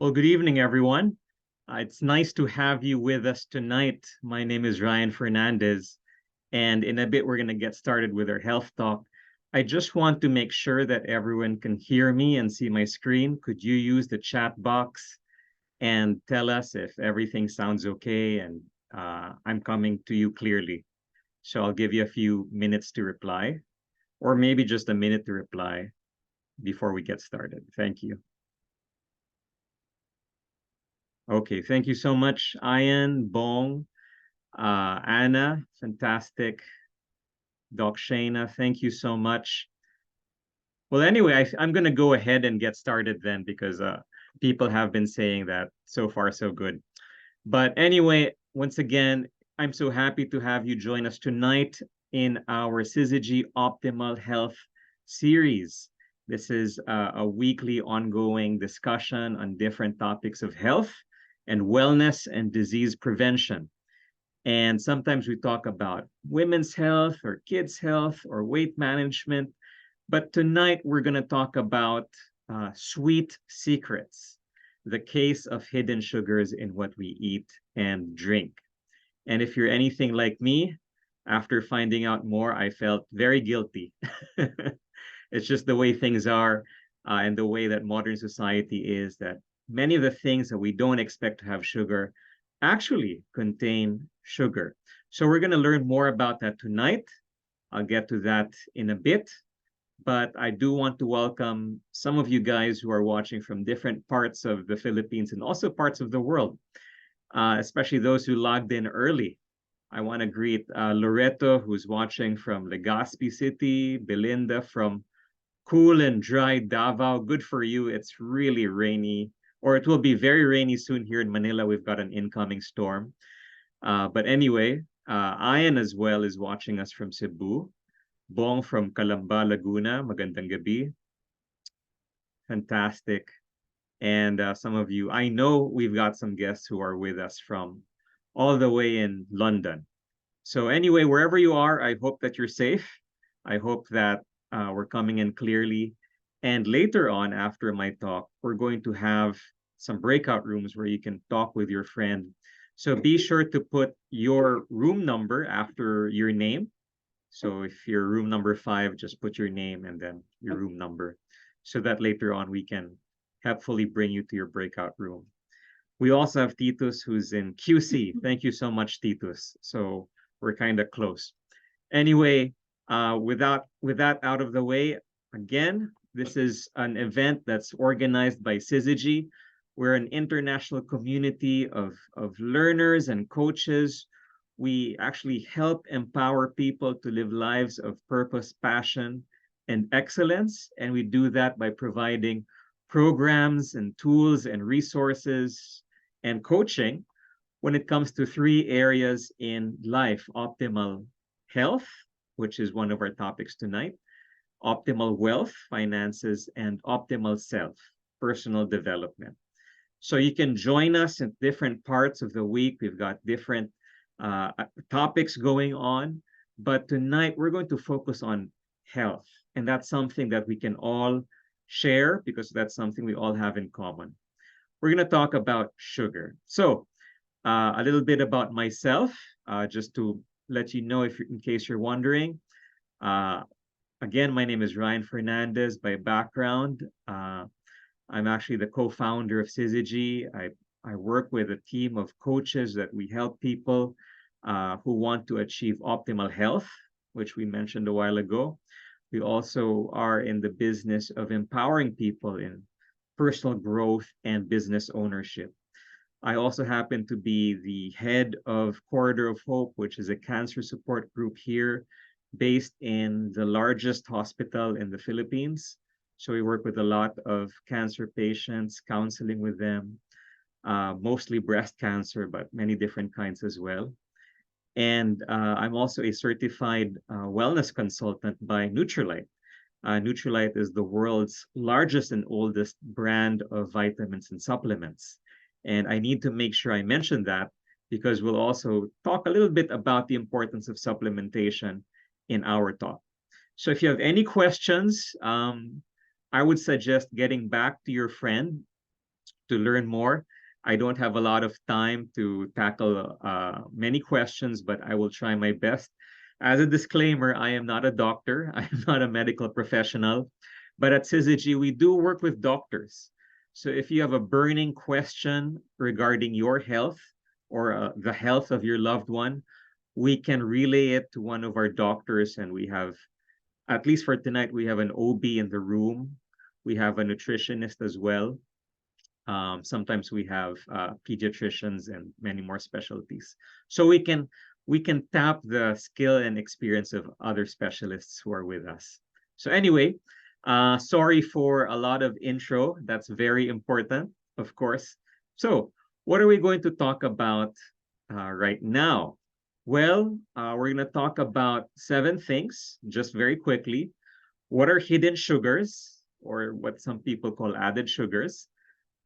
Well, good evening, everyone. It's nice to have you with us tonight. My name is Ryan Fernandez, and in a bit, we're going to get started with our health talk. I just want to make sure that everyone can hear me and see my screen. Could you use the chat box and tell us if everything sounds okay and I'm coming to you clearly? So I'll give you a few minutes to reply, or maybe just a minute to reply before we get started. Thank you. Okay, thank you so much, Ian, Bong, Anna, fantastic. Doc Shana, thank you so much. Well, anyway, I'm going to go ahead and get started then because people have been saying that so far so good. But anyway, once again, I'm so happy to have you join us tonight in our Syzygy Optimal Health series. This is a weekly ongoing discussion on different topics of health and wellness and disease prevention. And sometimes we talk about women's health or kids' health or weight management. But tonight we're going to talk about sweet secrets, the case of hidden sugars in what we eat and drink. And if you're anything like me, after finding out more, I felt very guilty. It's just the way things are and the way that modern society is that many of the things that we don't expect to have sugar actually contain sugar. So we're going to learn more about that tonight. I'll get to that in a bit. But I do want to welcome some of you guys who are watching from different parts of the Philippines and also parts of the world, especially those who logged in early. I want to greet Loreto, who's watching from Legazpi City, Belinda from cool and dry Davao. Good for you. It's really rainy, or it will be very rainy soon here in Manila. We've got an incoming storm. But anyway, Ian as well is watching us from Cebu. Bong from Calamba, Laguna. Magandang gabi. Fantastic. And some of you, I know we've got some guests who are with us from all the way in London. So anyway, wherever you are, I hope that you're safe. I hope that we're coming in clearly. And later on, after my talk, we're going to have some breakout rooms where you can talk with your friend. So be sure to put your room number after your name. So if you're room number 5, just put your name and then your room number so that later on we can helpfully bring you to your breakout room. We also have Titus who's in QC. Thank you so much, Titus. So we're kind of close. Anyway, with that out of the way, again, this is an event that's organized by Syzygy. We're an international community of learners and coaches. We actually help empower people to live lives of purpose, passion, and excellence. And we do that by providing programs and tools and resources and coaching when it comes to 3 areas in life: optimal health, which is one of our topics tonight, optimal wealth, finances, and optimal self, personal development. So you can join us in different parts of the week. We've got different topics going on, but tonight we're going to focus on health. And that's something that we can all share because that's something we all have in common. We're going to talk about sugar. So a little bit about myself, just to let you know, if in case you're wondering. Again, my name is Ryan Fernandez by background. I'm actually the co-founder of Syzygy. I work with a team of coaches that we help people who want to achieve optimal health, which we mentioned a while ago. We also are in the business of empowering people in personal growth and business ownership. I also happen to be the head of Corridor of Hope, which is a cancer support group here based in the largest hospital in the Philippines. So we work with a lot of cancer patients, counseling with them, mostly breast cancer, but many different kinds as well. And I'm also a certified wellness consultant by Nutrilite. Nutrilite is the world's largest and oldest brand of vitamins and supplements. And I need to make sure I mention that because we'll also talk a little bit about the importance of supplementation in our talk. So if you have any questions, I would suggest getting back to your friend to learn more. I don't have a lot of time to tackle many questions, but I will try my best. As a disclaimer, I am not a doctor. I am not a medical professional, but at Syzygy, we do work with doctors. So if you have a burning question regarding your health or the health of your loved one, we can relay it to one of our doctors, and we have, at least for tonight, we have an OB in the room. We have a nutritionist as well. Sometimes we have pediatricians and many more specialties. So we can tap the skill and experience of other specialists who are with us. So anyway, sorry for a lot of intro. That's very important, of course. So what are we going to talk about right now? Well, we're going to talk about 7 things, just very quickly. What are hidden sugars, or what some people call added sugars?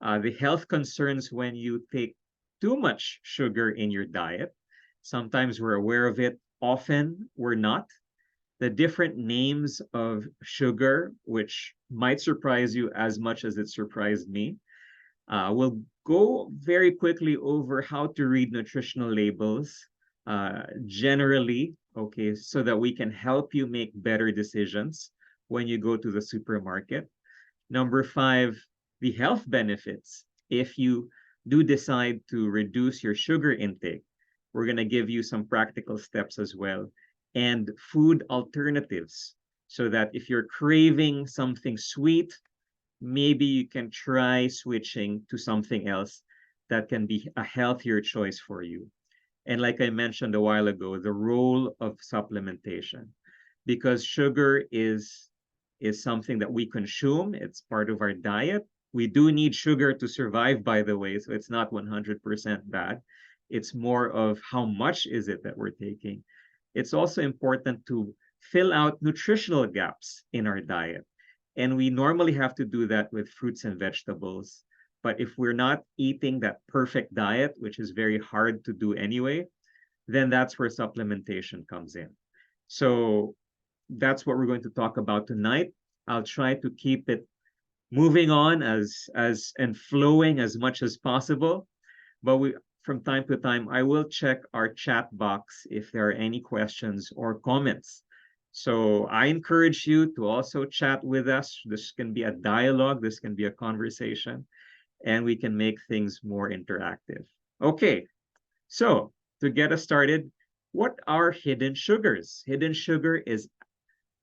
The health concerns when you take too much sugar in your diet. Sometimes we're aware of it, often we're not. The different names of sugar, which might surprise you as much as it surprised me. We'll go very quickly over how to read nutritional labels generally, okay, so that we can help you make better decisions when you go to the supermarket. Number 5, the health benefits. If you do decide to reduce your sugar intake, we're going to give you some practical steps as well. And food alternatives, so that if you're craving something sweet, maybe you can try switching to something else that can be a healthier choice for you. And like I mentioned a while ago, the role of supplementation, because sugar is something that we consume. It's part of our diet. We do need sugar to survive, by the way, so it's not 100% bad. It's more of how much is it that we're taking. It's also important to fill out nutritional gaps in our diet. And we normally have to do that with fruits and vegetables. But if we're not eating that perfect diet, which is very hard to do anyway, then that's where supplementation comes in. So that's what we're going to talk about tonight. I'll try to keep it moving on as and flowing as much as possible. But we from time to time I will check our chat box if there are any questions or comments. So I encourage you to also chat with us. This can be a dialogue, this can be a conversation, and we can make things more interactive. Okay, so to get us started, what are hidden sugars? Hidden sugar is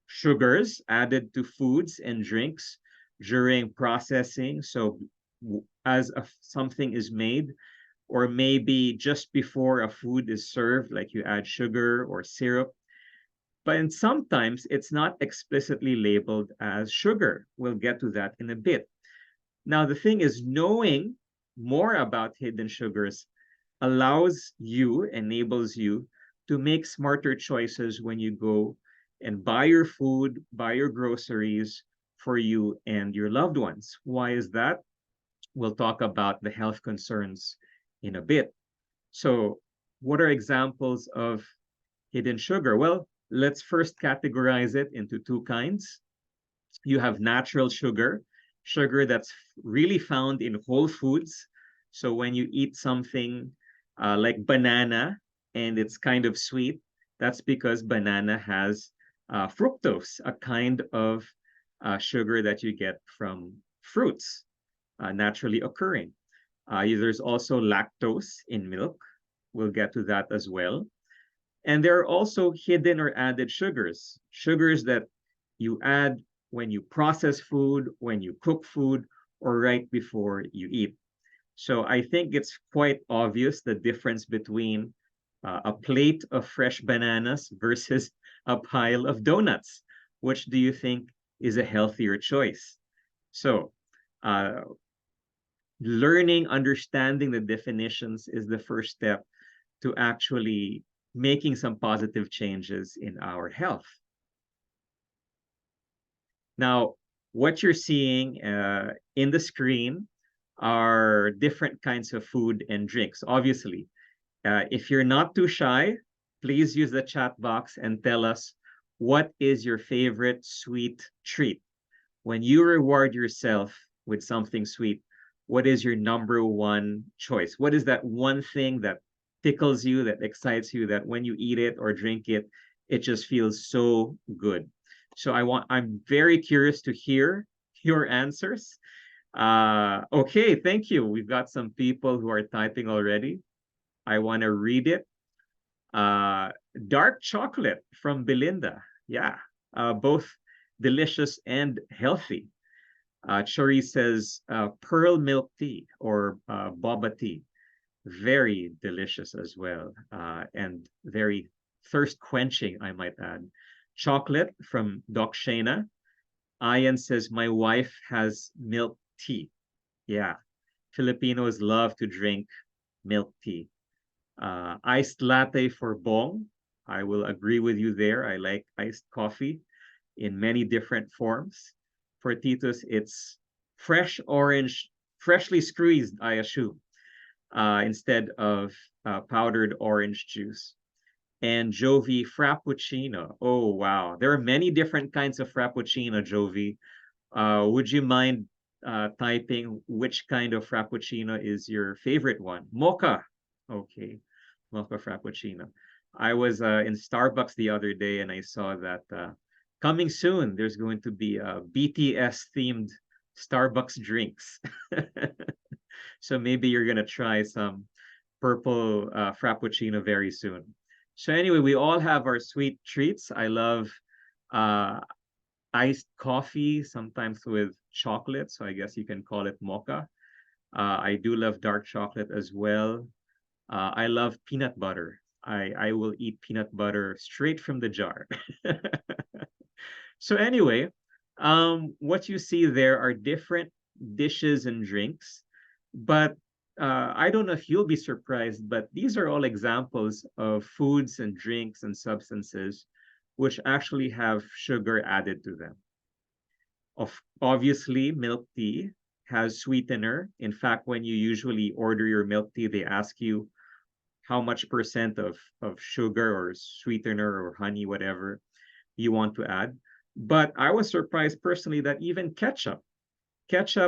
sugars added to foods and drinks during processing. So as something is made, or maybe just before a food is served, like you add sugar or syrup. But sometimes it's not explicitly labeled as sugar. We'll get to that in a bit. Now, the thing is, knowing more about hidden sugars enables you to make smarter choices when you go and buy your food, buy your groceries for you and your loved ones. Why is that? We'll talk about the health concerns in a bit. So, what are examples of hidden sugar? Well, let's first categorize it into 2 kinds. You have natural sugar, sugar that's really found in whole foods. So, when you eat something like banana and it's kind of sweet, that's because banana has fructose, a kind of sugar that you get from fruits, naturally occurring. There's also lactose in milk. We'll get to that as well. And there are also hidden or added sugars, sugars that you add when you process food, when you cook food, or right before you eat. So I think it's quite obvious the difference between a plate of fresh bananas versus a pile of donuts. Which do you think is a healthier choice? So, understanding the definitions is the first step to actually making some positive changes in our health. Now, what you're seeing in the screen are different kinds of food and drinks. Obviously, if you're not too shy, please use the chat box and tell us what is your favorite sweet treat. When you reward yourself with something sweet, what is your number one choice? What is that one thing that tickles you, that excites you, that when you eat it or drink it, it just feels so good? So I'm very curious to hear your answers. Okay, thank you. We've got some people who are typing already. I want to read it. Uh, Dark chocolate from Belinda. Yeah, both delicious and healthy. Chori says pearl milk tea or boba tea. Very delicious as well, and very thirst quenching, I might add. Chocolate from Doc Shana. Ian says, my wife has milk tea. Yeah, Filipinos love to drink milk tea. Iced latte for Bong. I will agree with you there. I like iced coffee in many different forms. For Titus, it's fresh orange, freshly squeezed, I assume, instead of powdered orange juice. And Jovi Frappuccino. Oh, wow. There are many different kinds of Frappuccino, Jovi. Would you mind typing which kind of Frappuccino is your favorite one? Mocha. Okay. Mocha Frappuccino. I was in Starbucks the other day and I saw that coming soon, there's going to be BTS themed Starbucks drinks. So maybe you're going to try some purple Frappuccino very soon. So anyway, we all have our sweet treats. I love uh, iced coffee, sometimes with chocolate. So I guess you can call it mocha. I do love dark chocolate as well. I love peanut butter. I will eat peanut butter straight from the jar. So anyway, what you see there are different dishes and drinks, but I don't know if you'll be surprised, but these are all examples of foods and drinks and substances which actually have sugar added to them. Obviously, milk tea has sweetener. In fact, when you usually order your milk tea, they ask you how much percent of sugar or sweetener or honey, whatever you want to add. But I was surprised personally that even ketchup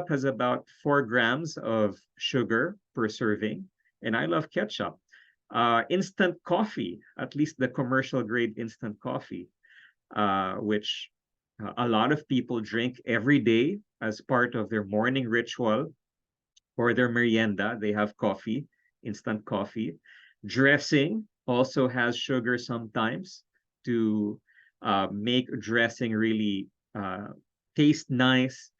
has about 4 grams of sugar per serving, and I love ketchup. Instant coffee, at least the commercial grade instant coffee, which a lot of people drink every day as part of their morning ritual or their merienda. They have coffee, instant coffee. Dressing also has sugar sometimes to make dressing really taste nice.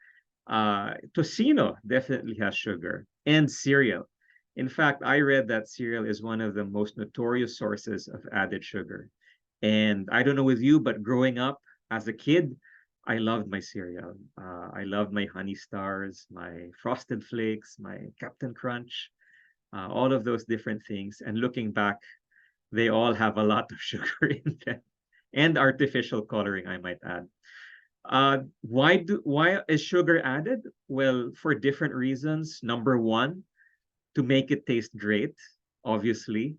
Tocino definitely has sugar and cereal. In fact, I read that cereal is one of the most notorious sources of added sugar. And I don't know with you, but growing up as a kid, I loved my cereal. I loved my Honey Stars, my Frosted Flakes, my Captain Crunch, all of those different things. And looking back, they all have a lot of sugar in them and artificial coloring, I might add. Why is sugar added? Well, for different reasons. Number one, to make it taste great, obviously.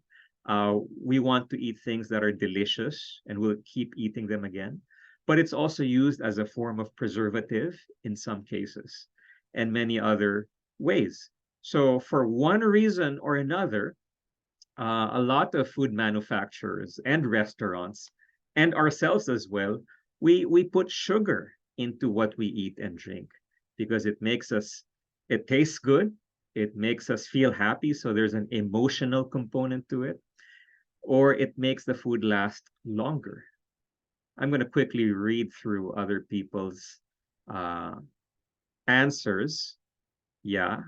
We want to eat things that are delicious and we'll keep eating them again. But it's also used as a form of preservative in some cases and many other ways. So, for one reason or another, a lot of food manufacturers and restaurants and ourselves as well, we put sugar into what we eat and drink because it tastes good, it makes us feel happy, so there's an emotional component to it, or it makes the food last longer. I'm going to quickly read through other people's uh, answers. Yeah,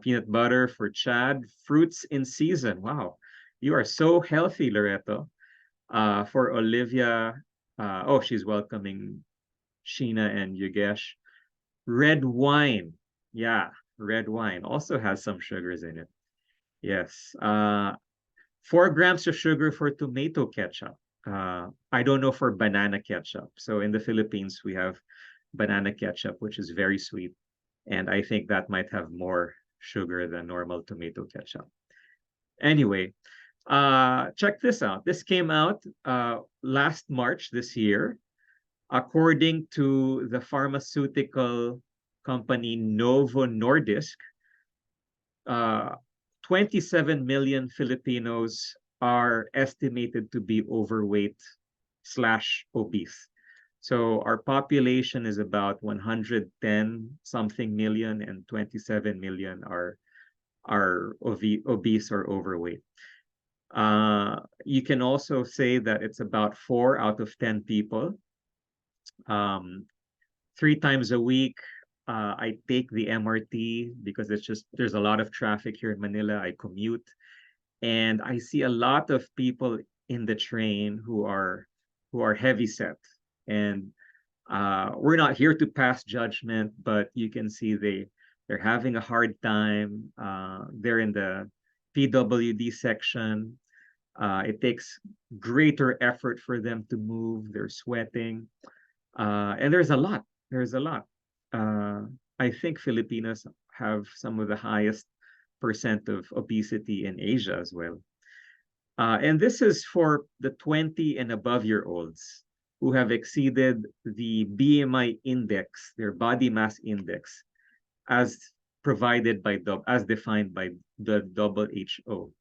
peanut butter for Chad, fruits in season. Wow, you are so healthy, Loreto. For Olivia, oh, she's welcoming Sheena and Yogesh. Red wine. Yeah, red wine also has some sugars in it. Yes. 4 grams of sugar for tomato ketchup. I don't know for banana ketchup. So in the Philippines, we have banana ketchup, which is very sweet. And I think that might have more sugar than normal tomato ketchup. Anyway, check this out. This came out last March this year, according to the pharmaceutical company Novo Nordisk, uh, 27 million Filipinos are estimated to be overweight slash obese. So our population is about 110 something million, and 27 million are obese or overweight. You can also say that it's about 4 out of 10 people. Um, 3 times a week, I take the MRT because there's a lot of traffic here in Manila. I commute, and I see a lot of people in the train who are heavy set, and we're not here to pass judgment, but you can see they're having a hard time. They're in the PWD section. It takes greater effort for them to move. They're sweating, and there's a lot. There's a lot. Uh, I think Filipinos have some of the highest percent of obesity in Asia as well. And this is for the 20 and above year olds who have exceeded the BMI index, their body mass index, as provided by as defined by the WHO.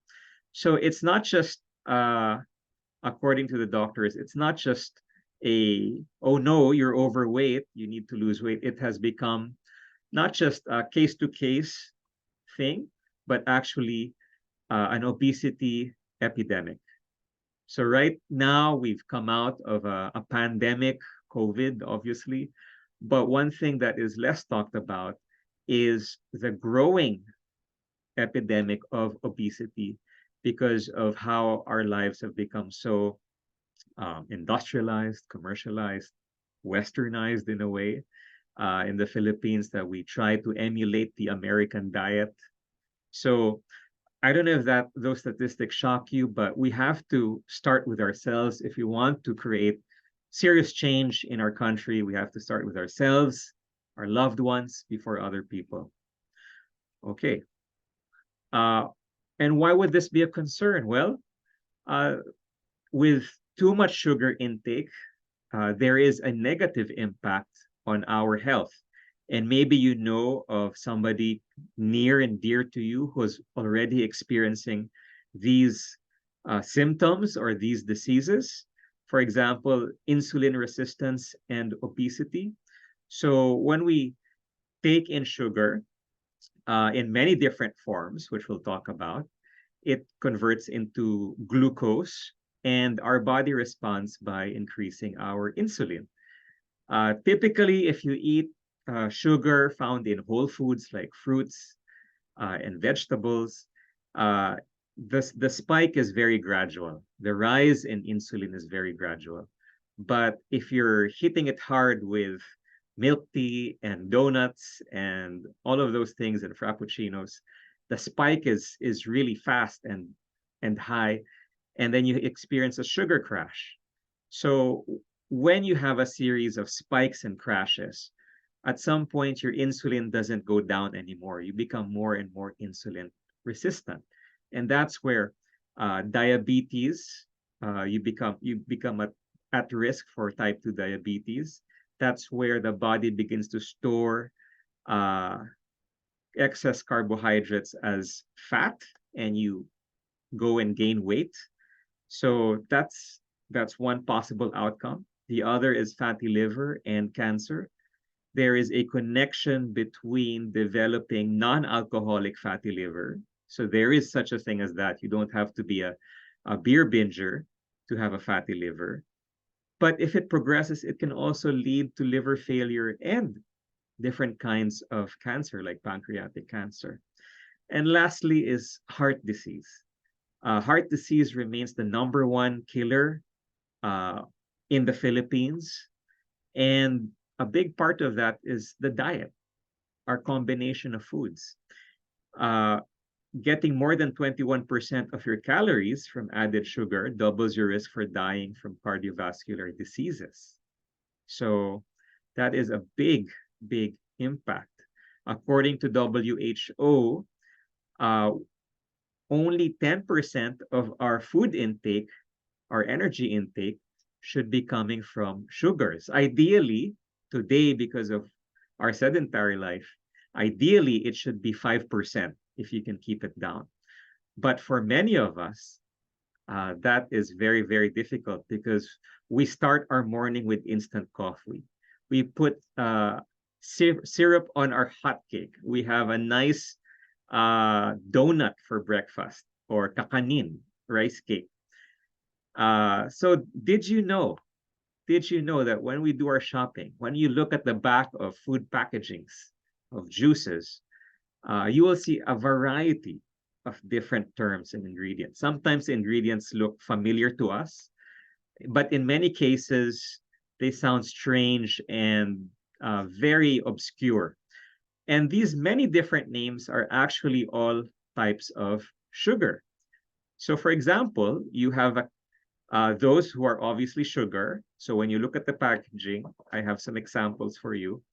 So it's not just according to the doctors, it's not just a, oh no, you're overweight, you need to lose weight. It has become not just a case to case thing, but actually an obesity epidemic. So right now we've come out of a pandemic, COVID, obviously, but one thing that is less talked about is the growing epidemic of obesity because of how our lives have become so industrialized, commercialized, westernized in a way in the Philippines, that we try to emulate the American diet. So I don't know if that those statistics shock you, but we have to start with ourselves if we want to create serious change in our country. We have to start with ourselves, our loved ones, before other people. Okay. Uh, and why would this be a concern? Well, uh, with too much sugar intake, there is a negative impact on our health. And maybe you know of somebody near and dear to you who's already experiencing these symptoms or these diseases. For example, insulin resistance and obesity. So when we take in sugar in many different forms, which we'll talk about, it converts into glucose, and our body responds by increasing our insulin. Typically, if you eat sugar found in whole foods like fruits and vegetables, uh, the spike is very gradual. The rise in insulin is very gradual. But if you're hitting it hard with milk tea and donuts and all of those things and frappuccinos, the spike is really fast and high, and then you experience a sugar crash. So when you have a series of spikes and crashes, at some point your insulin doesn't go down anymore. You become more and more insulin resistant, and that's where diabetes, you become at risk for type 2 diabetes. That's where the body begins to store uh, excess carbohydrates as fat, and you go and gain weight. So that's one possible outcome. The other is fatty liver and cancer. There is a connection between developing non-alcoholic fatty liver. So there is such a thing as that. You don't have to be a beer binger to have a fatty liver. But if it progresses, it can also lead to liver failure and different kinds of cancer, like pancreatic cancer. And lastly is heart disease. Heart disease remains the number one killer uh, in the Philippines. And a big part of that is the diet, our combination of foods. Uh, Getting more than 21% of your calories from added sugar doubles your risk for dying from cardiovascular diseases. So that is a big, big impact. According to WHO, uh, only 10% of our food intake, our energy intake, should be coming from sugars. Ideally, today, because of our sedentary life, ideally it should be 5% if you can keep it down. But for many of us, that is very, very difficult because we start our morning with instant coffee. We put syrup on our hot cake. We have a nice donut for breakfast or kakanin, rice cake. So did you know that when we do our shopping, when you look at the back of food packagings of juices, you will see a variety of different terms and ingredients. Sometimes ingredients look familiar to us, but in many cases, they sound strange and very obscure. And these many different names are actually all types of sugar. So, for example, you have those who are obviously sugar. So, when you look at the packaging, I have some examples for you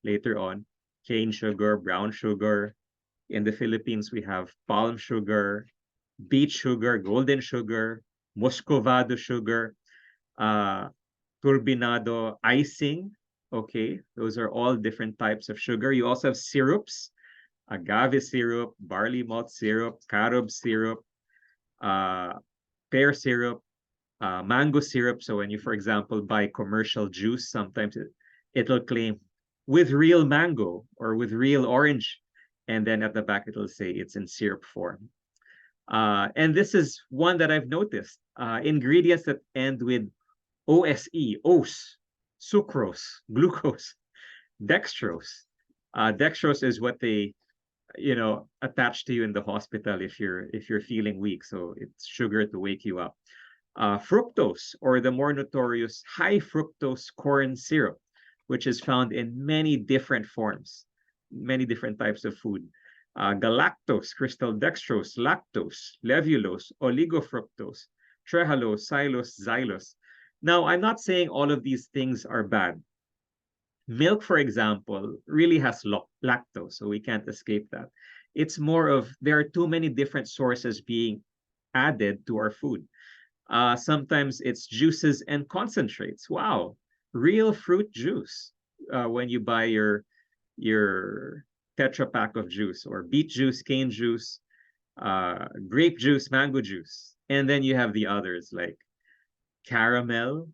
later on: cane sugar, brown sugar. In the Philippines, we have palm sugar, beet sugar, golden sugar, muscovado sugar, uh, turbinado, icing. Okay, those are all different types of sugar. You also have syrups: agave syrup, barley malt syrup, carob syrup, uh, pear syrup, mango syrup. So when you, for example, buy commercial juice, sometimes it'll claim with real mango or with real orange, and then at the back it'll say it's in syrup form. And this is one that I've noticed. Ingredients that end with OSE, OS, sucrose, glucose, dextrose. Dextrose is what they, attach to you in the hospital if you're feeling weak. So it's sugar to wake you up. Fructose, or the more notorious high fructose corn syrup, which is found in many different forms, many different types of food. Galactose, crystal dextrose, lactose, levulose, oligofructose, trehalose, xylose, xylose. Now, I'm not saying all of these things are bad. Milk, for example, really has lactose, so we can't escape that. It's more of there are too many different sources being added to our food. Sometimes it's juices and concentrates. Wow, real fruit juice. When you buy your Tetra pack of juice, or beet juice, cane juice, grape juice, mango juice, and then you have the others like caramel.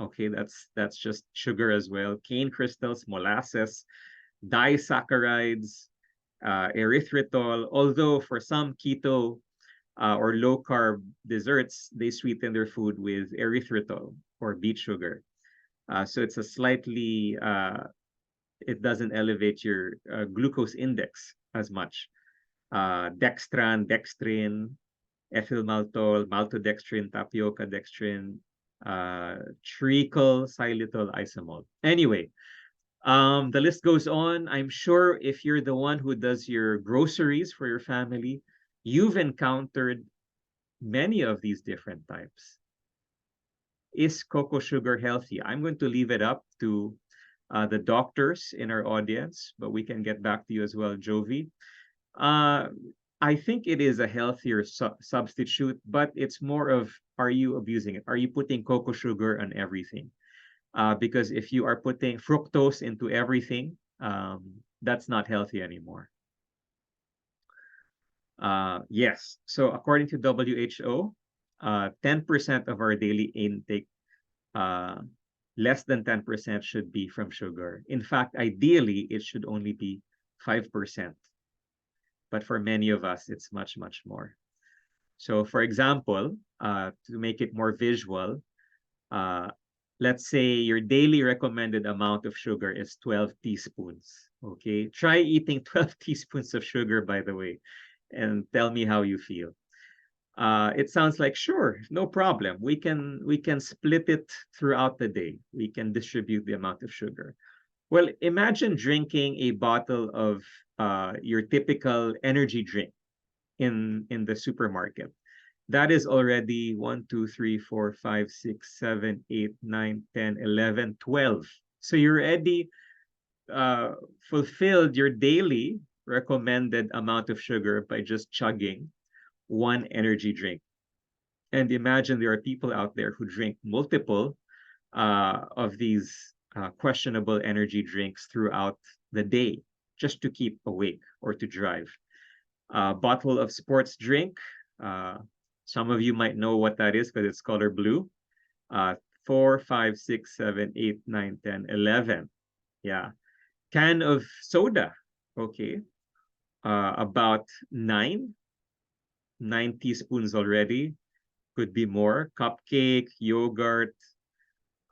Okay, that's just sugar as well. Cane crystals, molasses, disaccharides, erythritol. Although for some keto or low carb desserts, they sweeten their food with erythritol or beet sugar. So it's a slightly, it doesn't elevate your glucose index as much. Dextran, dextrin, ethyl maltol, maltodextrin, tapioca dextrin, treacle, xylitol, isomalt. Anyway, the list goes on. I'm sure if you're the one who does your groceries for your family, you've encountered many of these different types. Is cocoa sugar healthy? I'm going to leave it up to the doctors in our audience, but we can get back to you as well, Jovi. Uh, I think it is a healthier substitute, but it's more of, are you abusing it? Are you putting cocoa sugar on everything? Because if you are putting fructose into everything, that's not healthy anymore. Yes. So according to WHO, 10% of our daily intake, uh, less than 10% should be from sugar. In fact, ideally, it should only be 5%. But for many of us, it's much, much more. So for example, to make it more visual, uh, let's say your daily recommended amount of sugar is 12 teaspoons. Okay, try eating 12 teaspoons of sugar, by the way, and tell me how you feel. It sounds like, sure, no problem. We can split it throughout the day. We can distribute the amount of sugar. Well, imagine drinking a bottle of your typical energy drink in the supermarket. That is already 1, 2, 3, 4, 5, 6, 7, 8, 9, 10, 11, 12. So you already fulfilled your daily recommended amount of sugar by just chugging one energy drink. And imagine there are people out there who drink multiple of these questionable energy drinks throughout the day just to keep awake or to drive. A bottle of sports drink. Uh, some of you might know what that is because it's color blue. 4, 5, 6, 7, 8, 9, 10, 11. Yeah. Can of soda. Okay. About nine teaspoons already. Could be more. Cupcake, yogurt.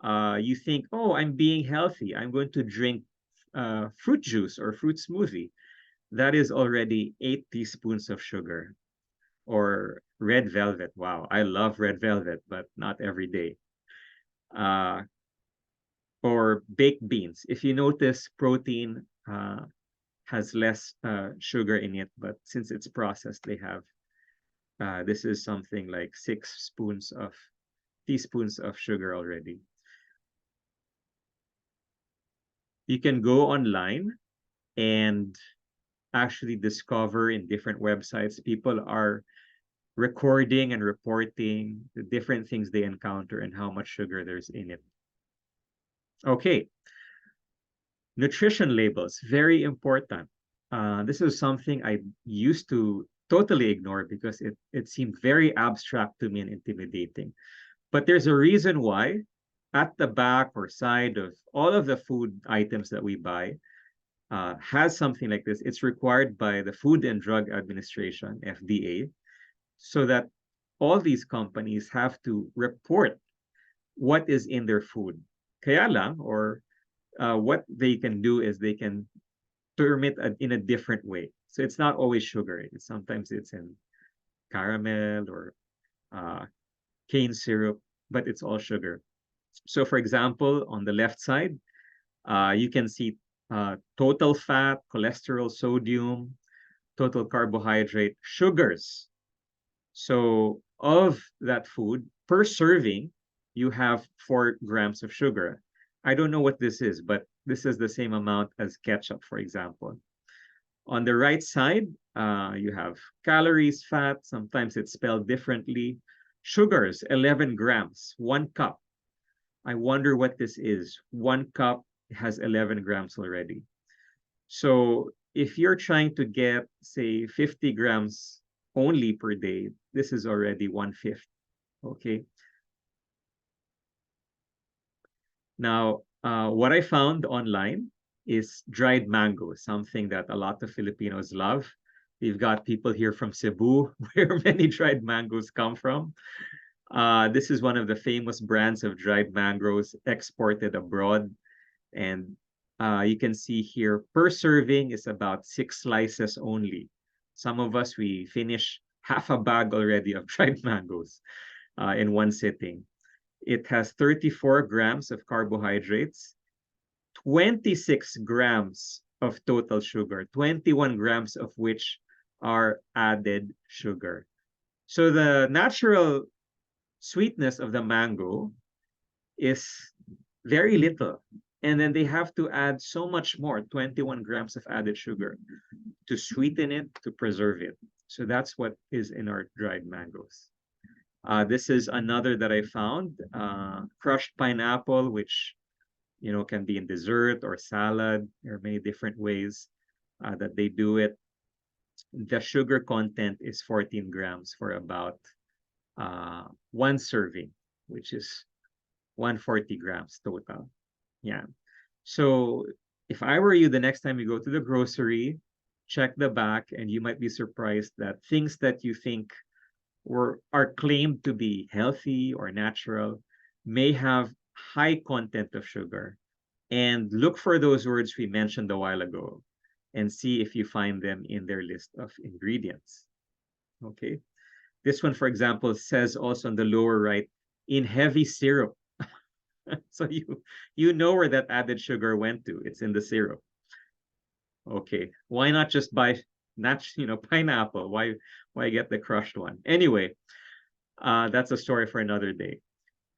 You think, oh, I'm being healthy. I'm going to drink fruit juice or fruit smoothie. That is already 8 teaspoons of sugar. Or red velvet. Wow, I love red velvet, but not every day. Uh, or baked beans. If you notice, protein has less sugar in it, but since it's processed, they have this is something like 6 teaspoons of sugar already. You can go online and actually discover in different websites. People are recording and reporting the different things they encounter and how much sugar there's in it. Okay, nutrition labels, very important. This is something I used to totally ignore because it seemed very abstract to me and intimidating. But there's a reason why at the back or side of all of the food items that we buy has something like this. It's required by the Food and Drug Administration, FDA, so that all these companies have to report what is in their food. Kaya lang, or what they can do is they can term it in a different way. So it's not always sugar. Sometimes it's in caramel or uh, cane syrup, but it's all sugar. So, for example, on the left side, you can see total fat, cholesterol, sodium, total carbohydrate, sugars. So, of that food, per serving, you have 4 grams of sugar. I don't know what this is, but this is the same amount as ketchup, for example. On the right side, you have calories, fat, sometimes it's spelled differently. Sugars, 11 grams, 1 cup. I wonder what this is. 1 cup has 11 grams already. So if you're trying to get, say, 50 grams only per day, this is already 1/5. Okay. Now, what I found online is dried mango, something that a lot of Filipinos love. We've got people here from Cebu, where many dried mangoes come from. This is one of the famous brands of dried mangoes exported abroad. And you can see here, per serving is about 6 slices only. Some of us, we finish half a bag already of dried mangoes in one sitting. It has 34 grams of carbohydrates, 26 grams of total sugar, 21 grams of which are added sugar. So the natural sweetness of the mango is very little. And then they have to add so much more, 21 grams of added sugar, to sweeten it, to preserve it. So that's what is in our dried mangoes. This is another that I found, crushed pineapple, which can be in dessert or salad. There are many different ways that they do it. The sugar content is 14 grams for about one serving, which is 140 grams total. Yeah. So if I were you, the next time you go to the grocery, check the back, and you might be surprised that things that you think are claimed to be healthy or natural may have high content of sugar. And look for those words we mentioned a while ago and see if you find them in their list of ingredients. Okay. This one, for example, says also on the lower right, in heavy syrup. So you know where that added sugar went to. It's in the syrup. Okay. Why not just buy pineapple? Why get the crushed one? Anyway, that's a story for another day.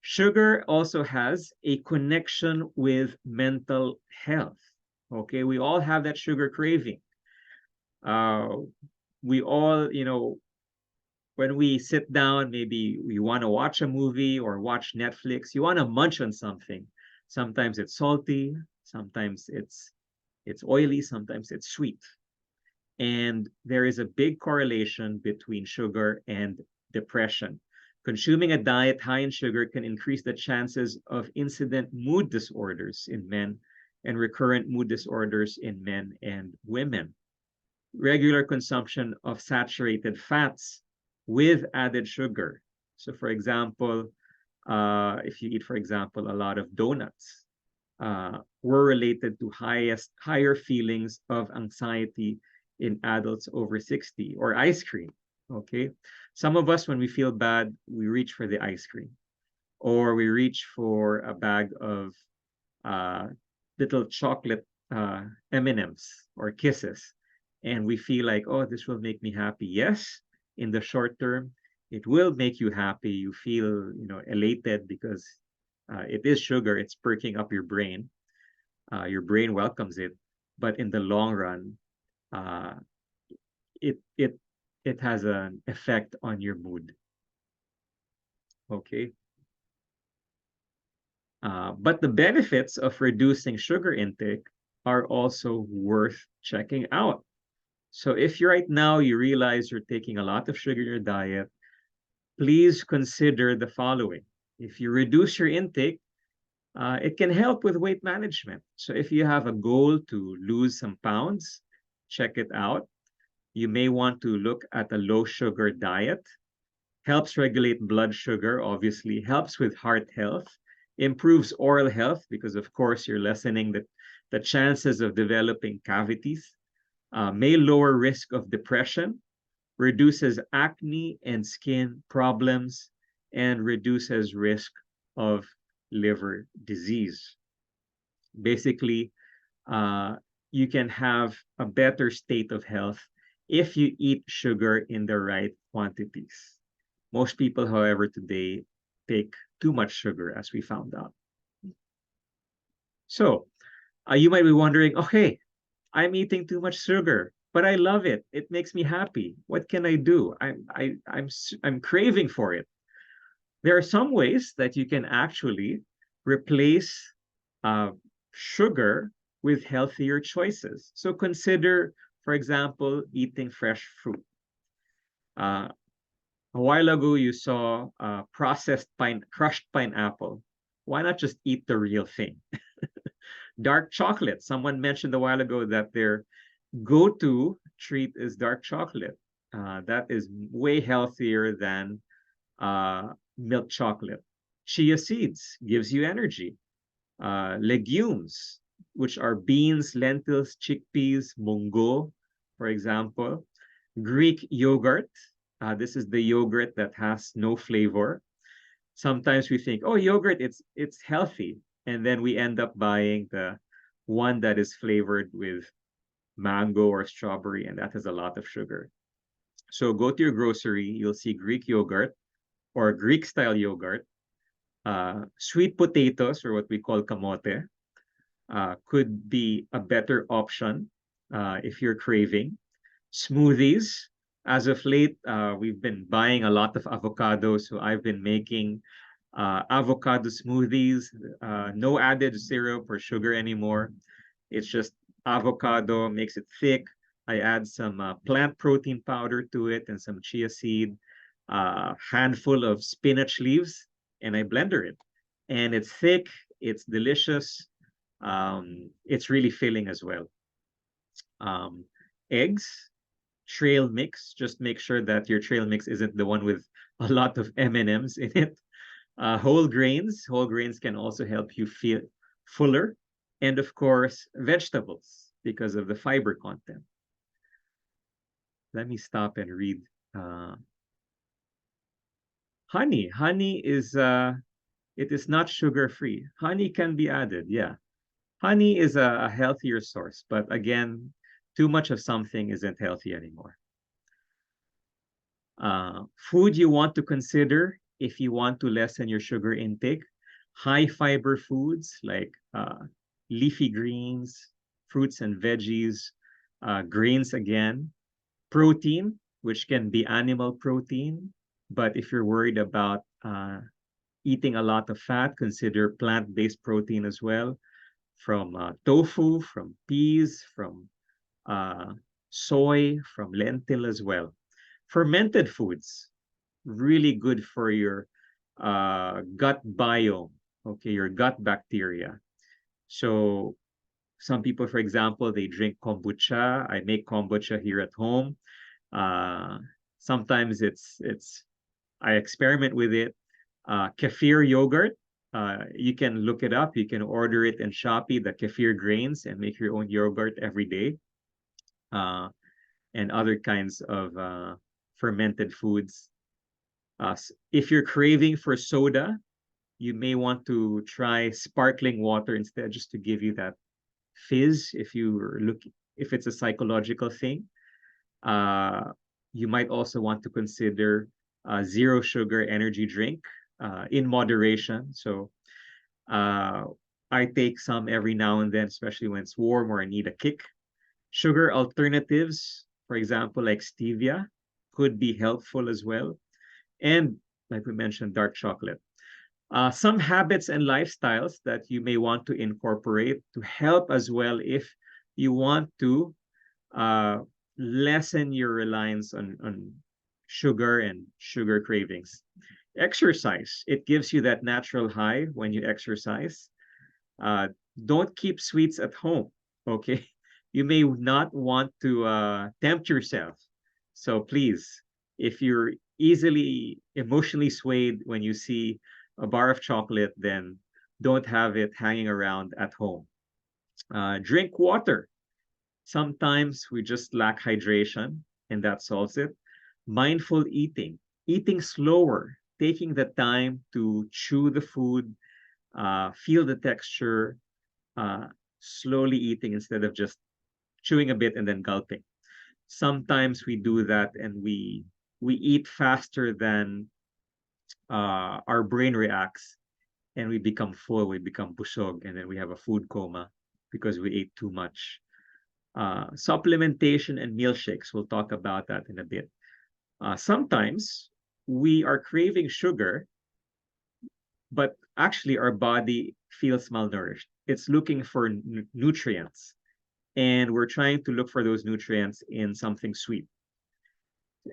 Sugar also has a connection with mental health. Okay, we all have that sugar craving. Uh, we all, when we sit down, maybe we want to watch a movie or watch Netflix, you want to munch on something. Sometimes it's salty, sometimes it's oily, sometimes it's sweet. And there is a big correlation between sugar and depression. Consuming a diet high in sugar can increase the chances of incident mood disorders in men and recurrent mood disorders in men and women. Regular consumption of saturated fats with added sugar. So, for example, if you eat, for example, a lot of donuts, were related to higher feelings of anxiety in adults over 60, or ice cream. Okay. Some of us, when we feel bad, we reach for the ice cream, or we reach for a bag of uh, little chocolate M&Ms or kisses, and we feel like, oh, this will make me happy. Yes, in the short term, it will make you happy. You feel, elated because it is sugar. It's perking up your brain. Your brain welcomes it, but in the long run, uh, it it it has an effect on your mood. Okay. But the benefits of reducing sugar intake are also worth checking out. So if you right now you realize you're taking a lot of sugar in your diet, please consider the following. If you reduce your intake, it can help with weight management. So if you have a goal to lose some pounds, check it out. You may want to look at a low sugar diet. Helps regulate blood sugar, obviously, helps with heart health, improves oral health because, of course, you're lessening the chances of developing cavities, may lower risk of depression, reduces acne and skin problems, and reduces risk of liver disease. Basically, uh, you can have a better state of health if you eat sugar in the right quantities. Most people, however, today take too much sugar, as we found out. So you might be wondering, okay, I'm eating too much sugar, but I love it. It makes me happy. What can I do? I'm craving for it. There are some ways that you can actually replace uh, sugar with healthier choices. So consider, for example, eating fresh fruit. Uh, a while ago, you saw crushed pineapple. Why not just eat the real thing? Dark chocolate. Someone mentioned a while ago that their go-to treat is dark chocolate. That is way healthier than milk chocolate. Chia seeds gives you energy. Legumes, which are beans, lentils, chickpeas, mungo, for example. Greek yogurt. This is the yogurt that has no flavor. Sometimes we think, oh, yogurt, it's healthy, and then we end up buying the one that is flavored with mango or strawberry, and that has a lot of sugar. So go to your grocery, you'll see Greek yogurt or Greek style yogurt. Sweet potatoes, or what we call kamote, could be a better option if you're craving. Smoothies. As of late, we've been buying a lot of avocados, so I've been making avocado smoothies. No added syrup or sugar anymore. It's just avocado, makes it thick. I add some plant protein powder to it and some chia seed, handful of spinach leaves, and I blender it. And it's thick, it's delicious, it's really filling as well. Um, Eggs, trail mix. Just make sure that your trail mix isn't the one with a lot of M&Ms in it. Whole grains. Whole grains can also help you feel fuller. And of course, vegetables because of the fiber content. Let me stop and read. Uh, Honey. Honey is it is not sugar free. Honey can be added. Yeah, honey is a healthier source, but again, too much of something isn't healthy anymore. Food you want to consider if you want to lessen your sugar intake: high fiber foods like leafy greens, fruits and veggies, grains again, protein, which can be animal protein. But if you're worried about eating a lot of fat, consider plant-based protein as well, from tofu, from peas, from uh, soy, from lentil as well. Fermented foods, really good for your gut biome, okay, your gut bacteria. So some people, for example, they drink kombucha. I make kombucha here at home. Uh, Sometimes it's I experiment with it. Kefir yogurt. You can look it up. You can order it in Shopee, the kefir grains, and make your own yogurt every day. Uh, and other kinds of fermented foods. If you're craving for soda, you may want to try sparkling water instead, just to give you that fizz. If it's a psychological thing, uh, you might also want to consider zero sugar energy drink in moderation. So uh, I take some every now and then, especially when it's warm or I need a kick. Sugar alternatives, for example, like stevia, could be helpful as well. And like we mentioned, dark chocolate. Some habits and lifestyles that you may want to incorporate to help as well if you want to uh, lessen your reliance on sugar and sugar cravings. Exercise. It gives you that natural high when you exercise. Uh, don't keep sweets at home, okay? You may not want to tempt yourself. So please, if you're easily emotionally swayed when you see a bar of chocolate, then don't have it hanging around at home. Drink water. Sometimes we just lack hydration, and that solves it. Mindful eating, eating slower, taking the time to chew the food, feel the texture, uh, slowly eating instead of just chewing a bit and then gulping. Sometimes we do that and we eat faster than our brain reacts, and we become full, we become busog, and then we have a food coma because we ate too much. Supplementation and meal shakes, we'll talk about that in a bit. Sometimes we are craving sugar, but actually our body feels malnourished. It's looking for nutrients, and we're trying to look for those nutrients in something sweet.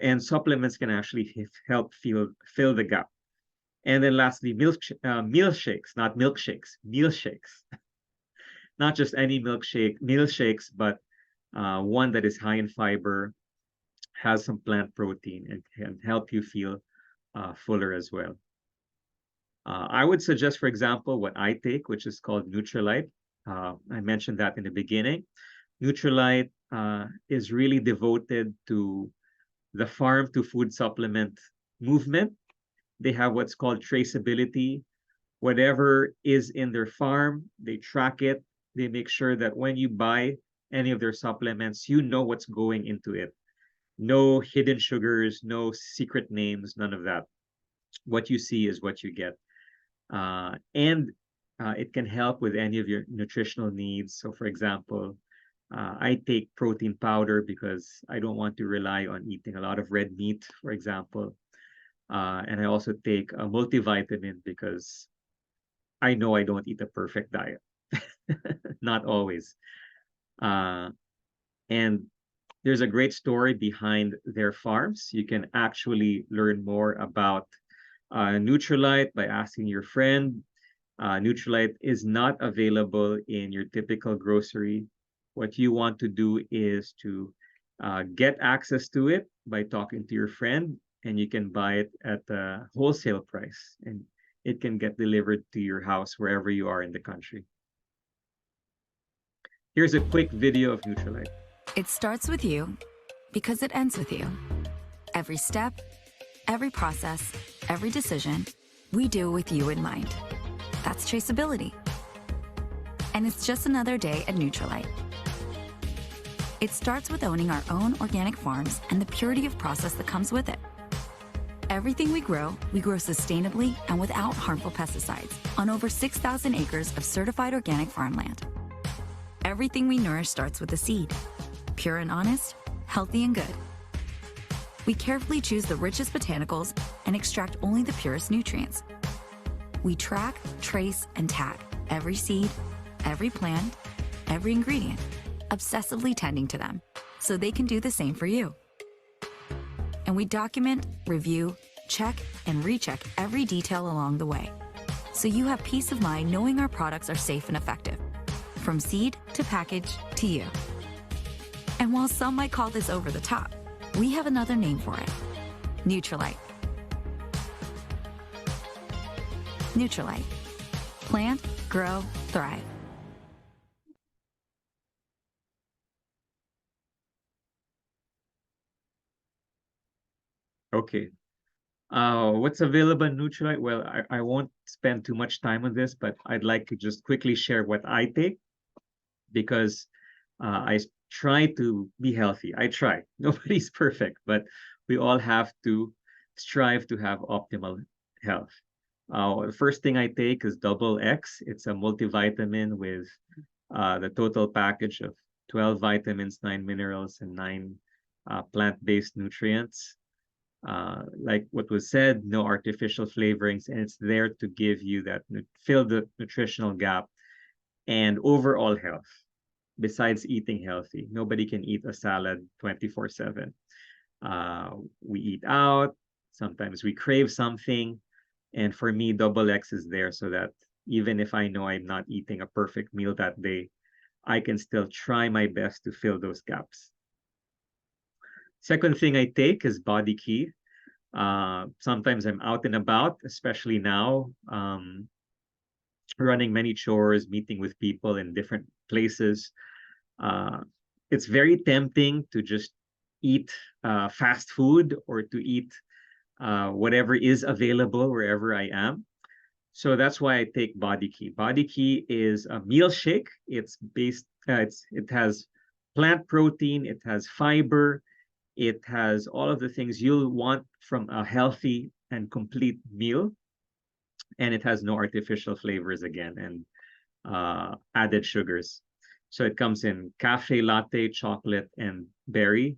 And supplements can actually help fill the gap. And then lastly, meal shakes, not milkshakes, meal shakes. Not just any milkshake, meal shakes, but one that is high in fiber, has some plant protein, and can help you feel fuller as well. I would suggest, for example, what I take, which is called Nutrilite. I mentioned that in the beginning. Nutrilite is really devoted to the farm to food supplement movement. They have what's called traceability. Whatever is in their farm, they track it. They make sure that when you buy any of their supplements, you know what's going into it. No hidden sugars, no secret names, none of that. What you see is what you get. And it can help with any of your nutritional needs. So, for example, I take protein powder because I don't want to rely on eating a lot of red meat, for example. And I also take a multivitamin because I know I don't eat a perfect diet. Not always. Uh, and there's a great story behind their farms. You can actually learn more about Nutrilite by asking your friend. Nutrilite is not available in your typical grocery. What you want to do is to get access to it by talking to your friend, and you can buy it at the wholesale price, and it can get delivered to your house wherever you are in the country. Here's a quick video of Nutrilite. It starts with you because it ends with you. Every step, every process, every decision, we do with you in mind. That's traceability. And it's just another day at Nutrilite. It starts with owning our own organic farms and the purity of process that comes with it. Everything we grow sustainably and without harmful pesticides on over 6,000 acres of certified organic farmland. Everything we nourish starts with a seed, pure and honest, healthy and good. We carefully choose the richest botanicals and extract only the purest nutrients. We track, trace, and tag every seed, every plant, every ingredient, obsessively tending to them so they can do the same for you. And we document, review, check, and recheck every detail along the way, so you have peace of mind knowing our products are safe and effective, from seed to package to you. And while some might call this over the top, we have another name for it: Nutrilite. Nutrilite. Plant, grow, thrive. Okay. What's available in Nutrilite? Well, I won't spend too much time on this, but I'd like to just quickly share what I take, because I try to be healthy. I try. Nobody's perfect, but we all have to strive to have optimal health. The first thing I take is Double X. It's a multivitamin with the total package of 12 vitamins, 9 minerals, and 9 plant-based nutrients. Like what was said, no artificial flavorings, and it's there to give you that, fill the nutritional gap and overall health. Besides eating healthy, nobody can eat a salad 24/7. We eat out, sometimes we crave something, and for me, Double X is there so that even if I know I'm not eating a perfect meal that day, I can still try my best to fill those gaps. Second thing I take is Body Key. Sometimes I'm out and about, especially now, running many chores, meeting with people in different places. It's very tempting to just eat fast food or to eat whatever is available wherever I am. So that's why I take Body Key. Body Key is a meal shake. It's based. It has plant protein. It has fiber. It has all of the things you'll want from a healthy and complete meal, and it has no artificial flavors again and added sugars. So it comes in cafe latte, chocolate, and berry.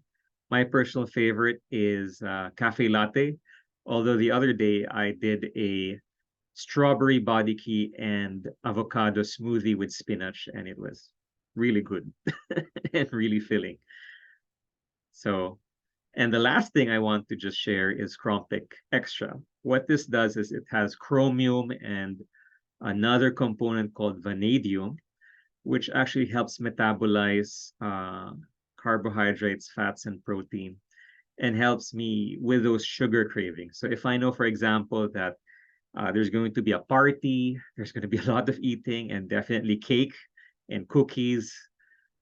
My personal favorite is cafe latte. Although the other day I did a strawberry Body Key and avocado smoothie with spinach, and it was really good and really filling. So, and the last thing I want to just share is Krompic Extra. What this does is it has chromium and another component called vanadium, which actually helps metabolize carbohydrates, fats, and protein, and helps me with those sugar cravings. So if I know, for example, that there's going to be a party, there's going to be a lot of eating, and definitely cake and cookies,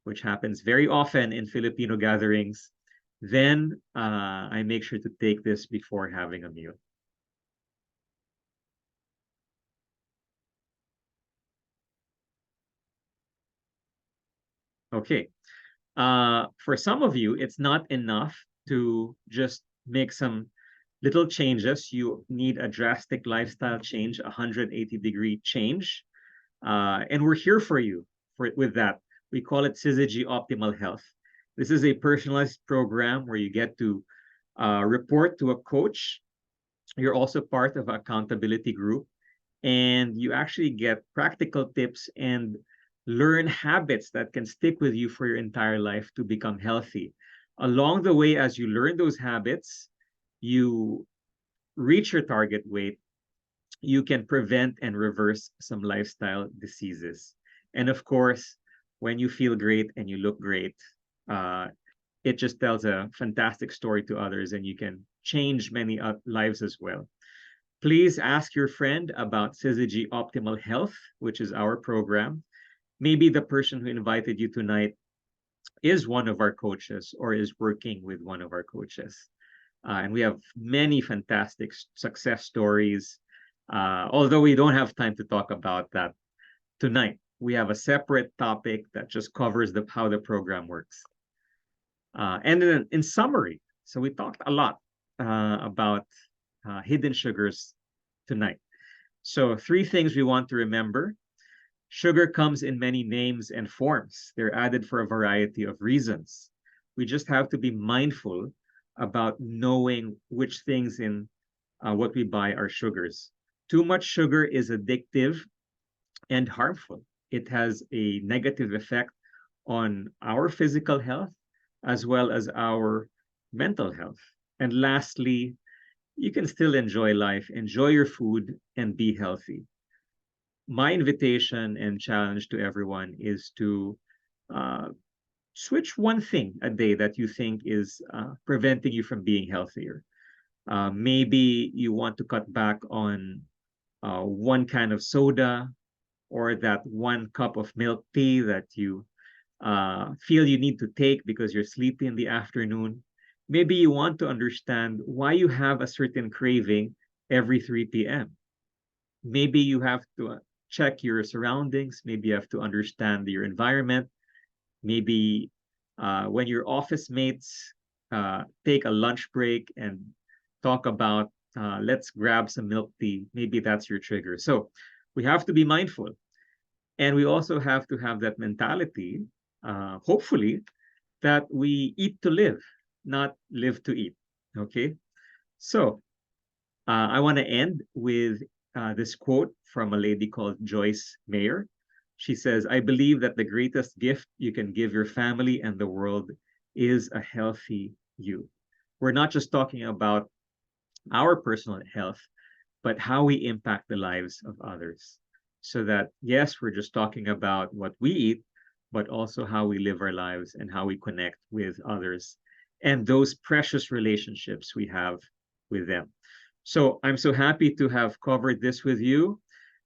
which happens very often in Filipino gatherings, then I make sure to take this before having a meal. Okay. For some of you, it's not enough to just make some little changes. You need a drastic lifestyle change, a 180-degree change. And we're here for you with that. We call it Syzygy Optimal Health. This is a personalized program where you get to report to a coach. You're also part of an accountability group, and you actually get practical tips and learn habits that can stick with you for your entire life to become healthy. Along the way, as you learn those habits, you reach your target weight, you can prevent and reverse some lifestyle diseases. And of course, when you feel great and you look great, uh, it just tells a fantastic story to others, and you can change many lives as well. Please ask your friend about Syzygy Optimal Health, which is our program. Maybe the person who invited you tonight is one of our coaches or is working with one of our coaches. And we have many fantastic success stories. Although we don't have time to talk about that tonight, we have a separate topic that just covers how the program works. And in summary, so we talked a lot about hidden sugars tonight. So 3 things we want to remember. Sugar comes in many names and forms. They're added for a variety of reasons. We just have to be mindful about knowing which things in what we buy are sugars. Too much sugar is addictive and harmful. It has a negative effect on our physical health as well as our mental health. And lastly, you can still enjoy life, enjoy your food, and be healthy. My invitation and challenge to everyone is to uh, switch one thing a day that you think is preventing you from being healthier. Maybe you want to cut back on one kind of soda or that one cup of milk tea that you feel you need to take because you're sleepy in the afternoon. Maybe you want to understand why you have a certain craving every 3 p.m. Maybe you have to check your surroundings. Maybe you have to understand your environment. Maybe when your office mates take a lunch break and talk about let's grab some milk tea, maybe that's your trigger. So we have to be mindful. And we also have to have that mentality, hopefully, that we eat to live, not live to eat. Okay. So I want to end with this quote from a lady called Joyce Mayer. She says, I believe that the greatest gift you can give your family and the world is a healthy you. We're not just talking about our personal health, but how we impact the lives of others. So that, yes, we're just talking about what we eat, but also how we live our lives and how we connect with others and those precious relationships we have with them. So I'm so happy to have covered this with you.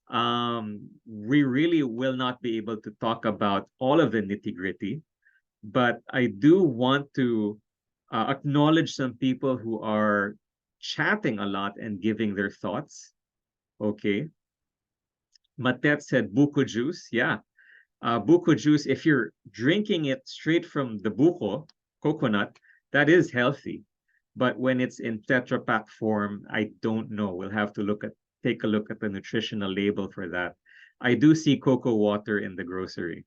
We really will not be able to talk about all of the nitty gritty, but I do want to acknowledge some people who are chatting a lot and giving their thoughts. Okay. Matet said buko juice. Yeah. Buko juice, if you're drinking it straight from the buko, coconut, that is healthy. But when it's in Tetra Pak form, I don't know. We'll have to take a look at the nutritional label for that. I do see cocoa water in the grocery,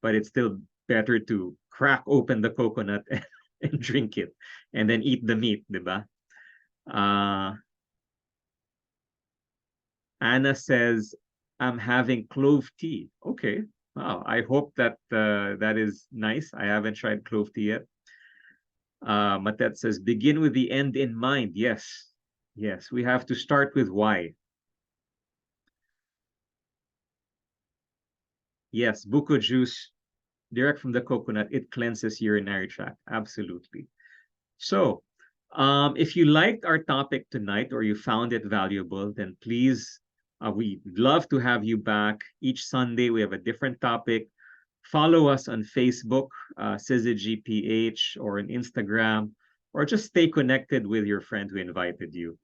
but it's still better to crack open the coconut and drink it and then eat the meat, diba? Anna says, I'm having clove tea. Okay. Wow. I hope that that is nice. I haven't tried clove tea yet. Matet says, begin with the end in mind. Yes. Yes. We have to start with why. Yes. Buko juice, direct from the coconut, it cleanses urinary tract. Absolutely. So, if you liked our topic tonight or you found it valuable, then please, we'd love to have you back. Each Sunday, we have a different topic. Follow us on Facebook, SyzyGPH, or on Instagram, or just stay connected with your friend who invited you.